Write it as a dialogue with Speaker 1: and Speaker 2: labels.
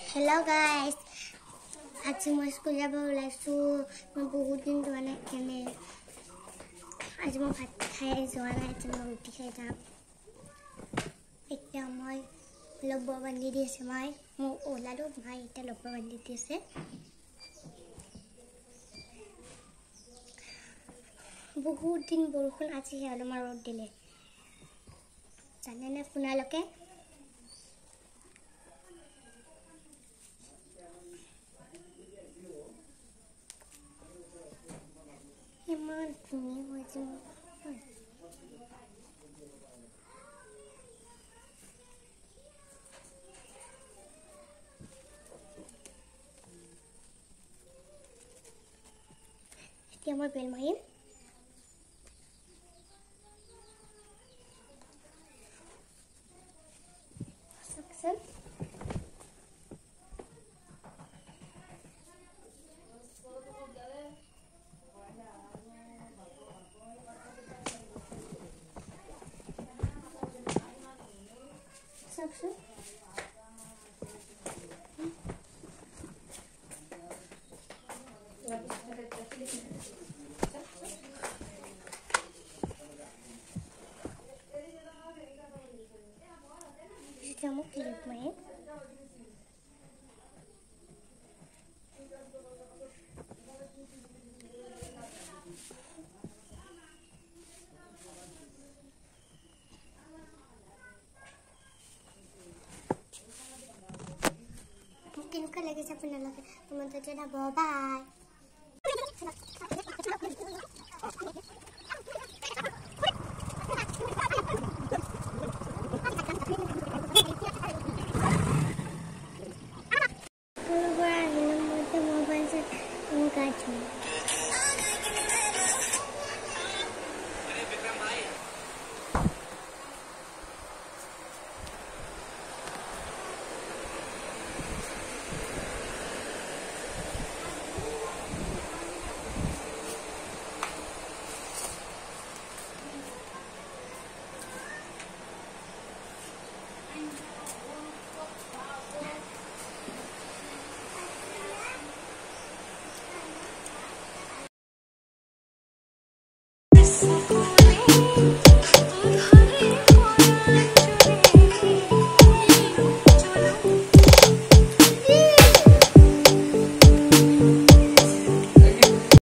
Speaker 1: Hello guys, আজি মই school যাব ওলাইছো মই বহুত দিন যোৱা নাই কেনে আজি মই ভাত খাই যোৱা নাই আজি মই ৰুটি খাই যাম এতিয়া মই লব বান্ধি দি আছে মই ওলালো ভাই এটা লব বান্ধি দি আছে বহুত দিন বৰষুণ আজি অলপমান ৰ'দ দিলে জানে নে আপোনালোকে ইমান ধুনীয়া হৈছে এতিয়া মই বেল মাৰিম Suction. Kamu clip main. Mungkin kan lagi saya pernah lagi teman-teman jadi bye.